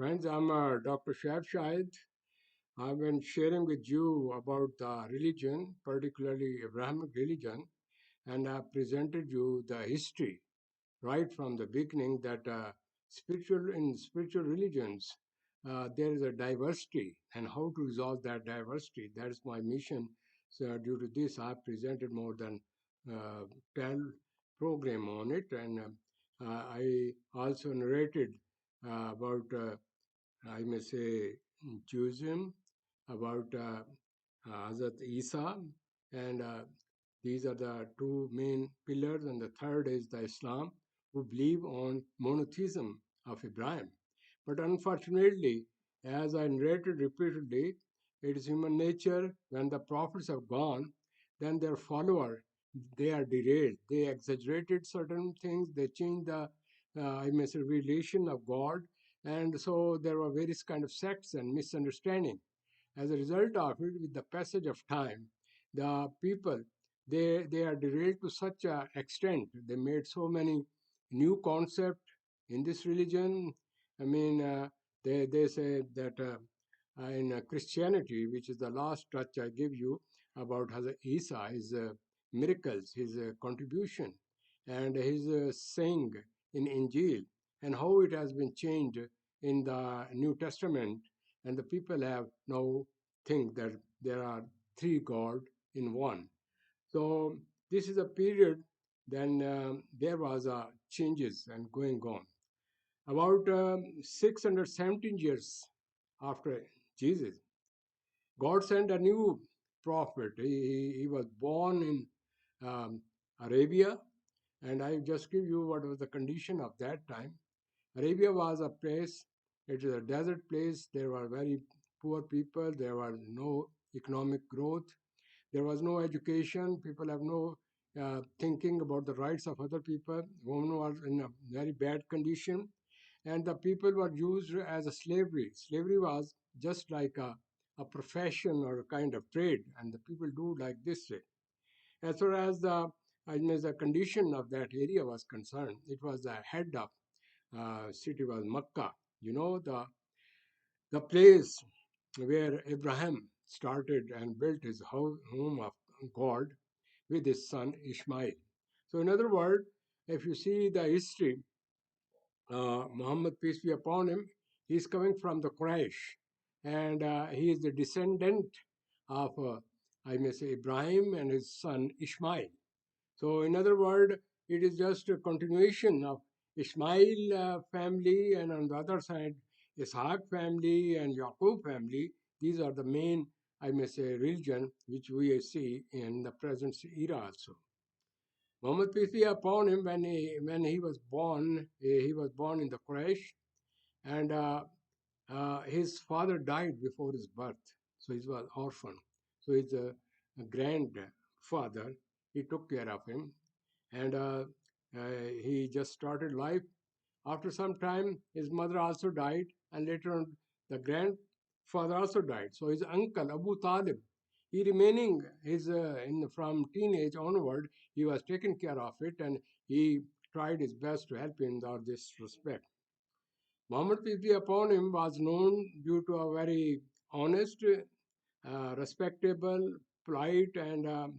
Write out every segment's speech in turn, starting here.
Friends, I'm Dr. Shab Shahid. I've been sharing with you about the religion, particularly Abrahamic religion, and I've presented you the history right from the beginning that spiritual religions there is a diversity and how to resolve that diversity. That is my mission. So due to this, I've presented more than uh, 10 program on it, and I also narrated about I may say Judaism, about Hazrat Isa, and these are the two main pillars, and the third is the Islam, who believe on monotheism of Ibrahim. But unfortunately, as I narrated repeatedly, it is human nature when the prophets have gone, then their follower they are derailed. They exaggerated certain things. They changed the I may say revelation of God, and so there were various kind of sects and misunderstanding. As a result of it, with the passage of time, the people they are derailed to such an extent. They made so many new concepts in this religion. I mean, they say that in Christianity, which is the last touch I give you about Hazrat Isa, his miracles, his contribution, and his saying in Injil, and how it has been changed in the New Testament, and the people have now think that there are three God in one. So this is a period then there was changes and going on. About 617 years after Jesus, God sent a new prophet. He was born in Arabia, and I just give you what was the condition of that time. Arabia was a place, it is a desert place. There were very poor people, there was no economic growth, there was no education, people have no thinking about the rights of other people. Women were in a very bad condition, and the people were used as a slavery. Slavery was just like a profession or a kind of trade, and the people do like this way. As far as the condition of that area was concerned, it was the head of city was Makkah. You know, the place where Abraham started and built his home of God with his son Ishmael. So, in other words, if you see the history, Muhammad, peace be upon him, he is coming from the Quraysh, and he is the descendant of, I may say, Ibrahim and his son Ishmael. So, in other words, it is just a continuation of Ishmael family, and on the other side, Ishaq family and Yaqub family. These are the main, I may say, religion which we see in the present era also. Muhammad peace be upon him, when he was born in the Quraysh, and his father died before his birth, so he was orphan. So his grandfather he took care of him, and he just started life. After some time, his mother also died, and later on, the grandfather also died. So his uncle Abu Talib, he remaining his from teenage onward, he was taking care of it, and he tried his best to help in this respect. Muhammad peace be upon him was known due to a very honest, respectable, polite, and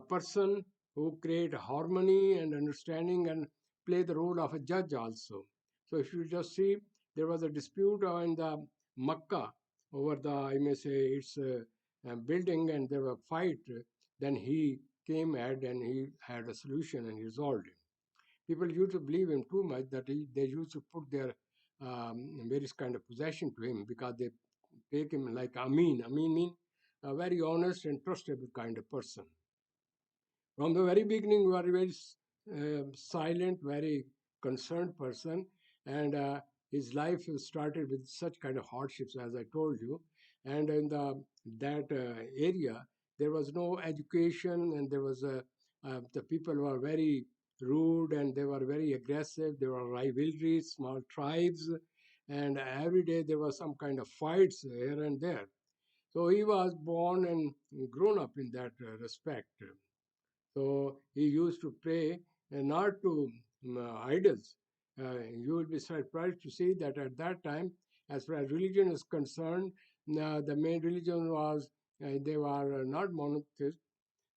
person who create harmony and understanding and play the role of a judge also. So if you just see, there was a dispute in the Makkah over the, I may say, its building, and there were fight. Then he came ahead and he had a solution and he resolved it. People used to believe him too much that they used to put their various kind of possession to him because they take him like Amin. Amin means a very honest and trustable kind of person. From the very beginning, you are a very silent, very concerned person, and his life started with such kind of hardships, as I told you. And in that area, there was no education, and there was the people were very rude and they were very aggressive. There were rivalries, small tribes, and every day there was some kind of fights here and there. So he was born and grown up in that respect. So he used to pray and not to idols. You will be surprised to see that at that time, As far as religion is concerned, the main religion was they were not monotheist.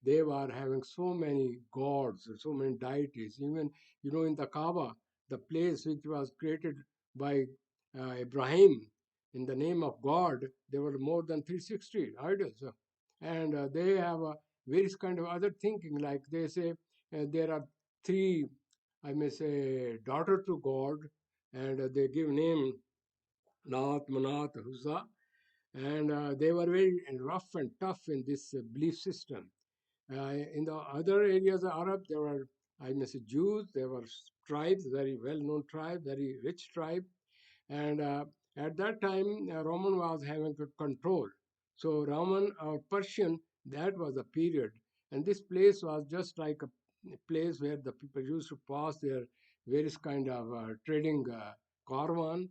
They were having so many gods, so many deities. Even, in the Kaaba, the place which was created by Ibrahim in the name of God, there were more than 360 idols. And they have various kind of other thinking, like they say there are three, I may say, daughter to God, and they give name Nath, Manath, Huza, and they were very rough and tough in this belief system. In the other areas of Arab, there were, I may say, Jews, there were tribes, very well-known tribe, very rich tribe, and at that time, Roman was having control. So Roman or Persian, that was the period, and this place was just like a place where the people used to pass their various kind of trading caravan,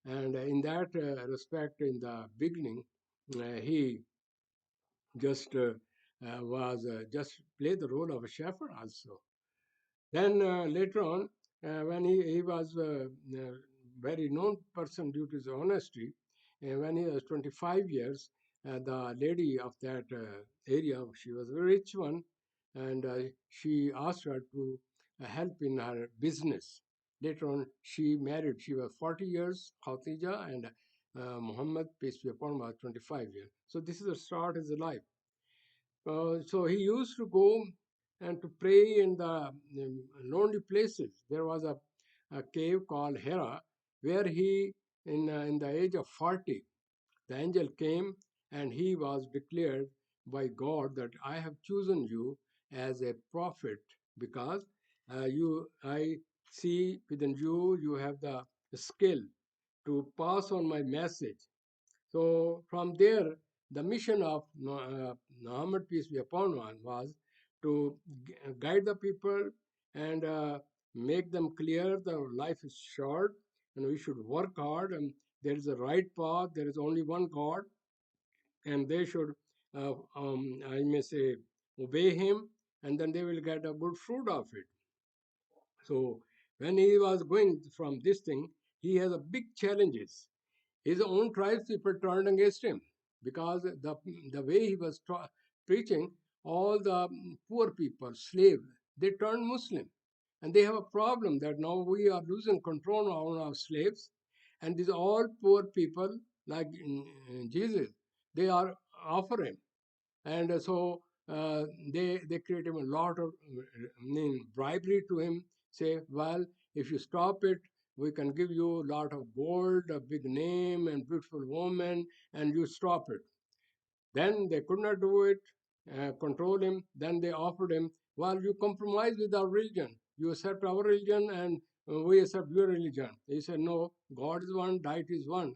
and in that respect, in the beginning, he just was just played the role of a shepherd also. Then later on, when he was a very known person due to his honesty, when he was 25 years, the lady of that area, she was a very rich one, and she asked her to help in her business. Later on, she married. She was 40 years, Khatija, and Muhammad, peace be upon him, was 25 years. So this is the start of his life. So he used to go and to pray in the lonely places. There was a cave called Hera, where he, in the age of 40, the angel came and he was declared by God that I have chosen you as a prophet because I see within you, you have the skill to pass on my message. So from there, the mission of Muhammad, peace be upon him, was to guide the people and make them clear that life is short and we should work hard and there is a right path, there is only one God, and they should, I may say, obey him, and then they will get a good fruit of it. So when he was going from this thing, he has a big challenges. His own tribes people turned against him because the way he was preaching, all the poor people, slaves, they turned Muslim. And they have a problem that now we are losing control on our slaves. And these all poor people, like Jesus, they are offering and so they create him a lot of bribery to him. Say, well, if you stop it, we can give you a lot of gold, a big name, and beautiful woman, and you stop it. Then they could not do it, control him. Then they offered him, well, you compromise with our religion. You accept our religion, and we accept your religion. He said, no, God is one, deity is one.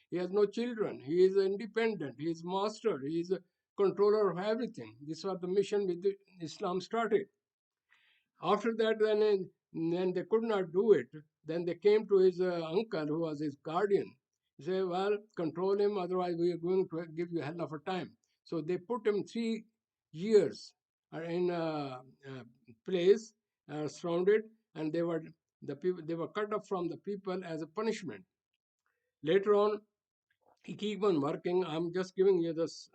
He has no children. He is independent. He is master. He is a controller of everything. This was the mission with Islam started. After that, then they could not do it. Then they came to his uncle, who was his guardian. He said, well, control him, otherwise we are going to give you hell of a time. So they put him 3 years in a place surrounded, and they were cut off from the people as a punishment. Later on, he keep on working. I'm just giving you this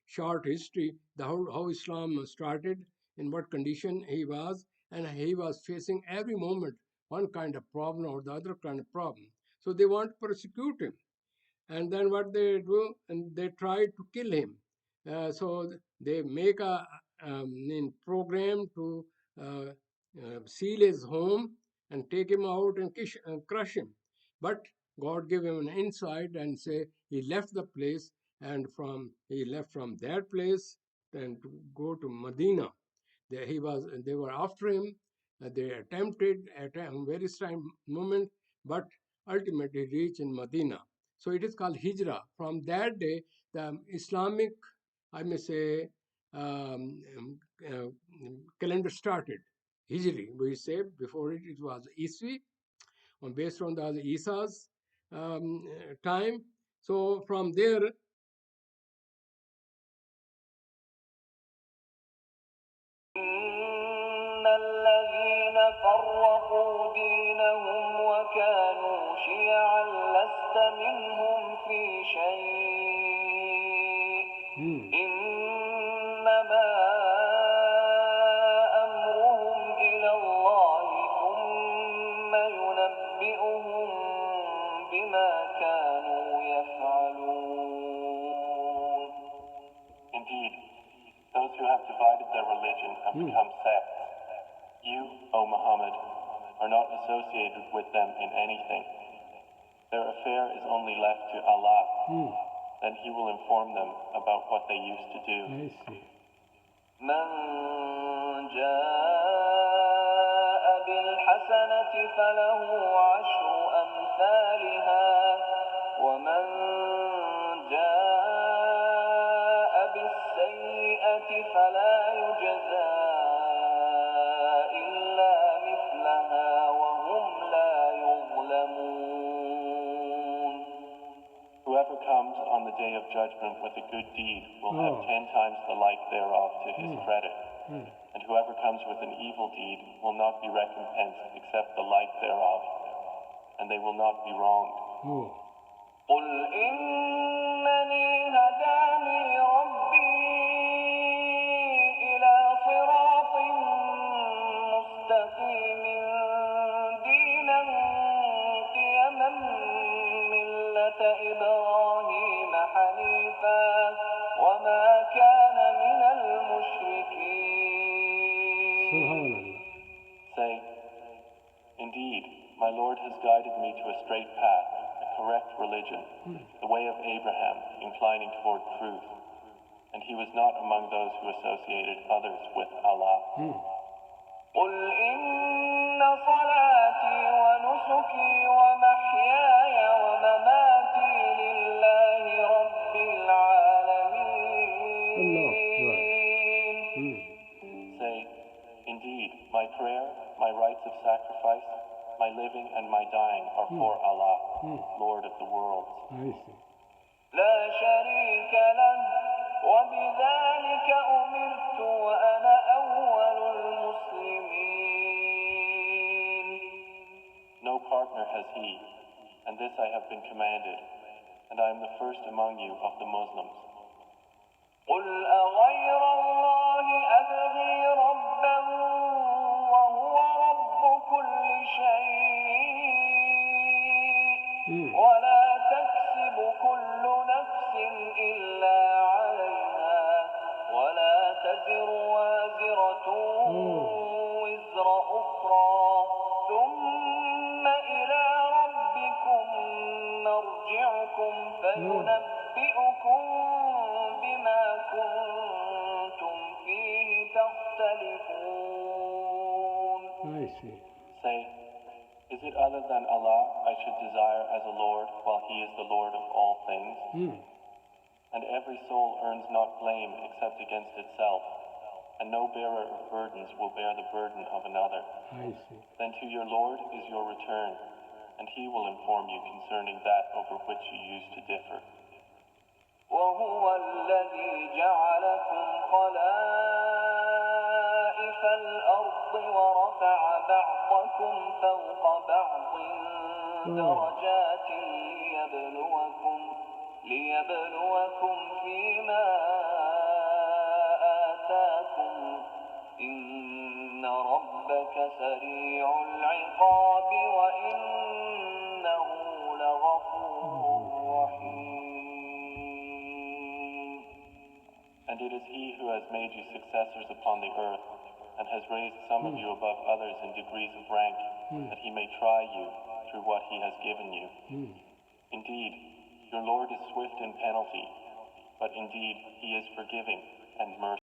short history, how Islam started, in what condition he was, and he was facing every moment one kind of problem or the other kind of problem. So they want to persecute him. And then what they do, and they try to kill him. So they make a program to seal his home and take him out and crush him. But God gave him an insight and say he left the place, and he left from that place and to go to Medina. They were after him. They attempted at a very time moment, but ultimately reached in Medina. So it is called Hijrah. From that day, the Islamic, I may say, calendar started. Hijri, we say. Before it, it was Iswi, based on the Isa's time. So from there, إن الذين فرقوا إنما أمرهم إلى الله ثم ينبئهم بما كانوا يفعلون. Indeed, those who have divided their religion have become sects. You, O Muhammad, are not associated with them in anything. Their affair is only left to Allah. Then He will inform them about what they used to do. I see. من جاء بالحسنة فله عشر أمثالها ومن جاء بالسيئة فلا يجزى إلا مثلها وهم لا يظلمون. Whoever comes on the day of judgment with a good deed will have 10 times the like thereof to his credit. And whoever comes with an evil deed will not be recompensed except the like thereof, and they will not be wronged. قل إنني هداني ربي إلى صراط مستقيم دينا قيما ملة إبراهيم حنيفا وما كان من المشركين. Say, indeed, my Lord has guided me to a straight path, a correct religion, the way of Abraham, inclining toward truth. And he was not among those who associated others with Allah. قل إن صلاتي ونسكي ومحياي ومماتي لله رب العالمين. Say, indeed, my prayer, my rites of sacrifice, my living and my dying are for Allah, Lord of the worlds. لا شريك له وبذلك أمرت وأنا أول المسلمين. No partner has he, and this I have been commanded, and I am the first among you of the Muslims. قل أغير الله أبغي ربا وهو رب كل شيء ولا تكسب كل نفس إلا عليها ولا تزر وازرة وزر أخرى ثم إلى ربكم مرجعكم فينبئكم بما كنتم فيه تختلفون. Say, is it other than Allah I should desire as a Lord while He is the Lord of all things? And every soul earns not blame except against itself, and no bearer of burdens will bear the burden of another. Then to your Lord is your return, and He will inform you concerning that over which you used to differ. وهو الذي جعلكم خلائف الأرض ورفع بعضكم فوق بعض درجات ليبلوكم فيما آتاكم إن ربك سريع العقاب وإنه لغفور رحيم. And it is He who has made you successors upon the earth, and has raised some of you above others in degrees of rank, that He may try you through what He has given you. Indeed, your Lord is swift in penalty, but indeed He is forgiving and merciful.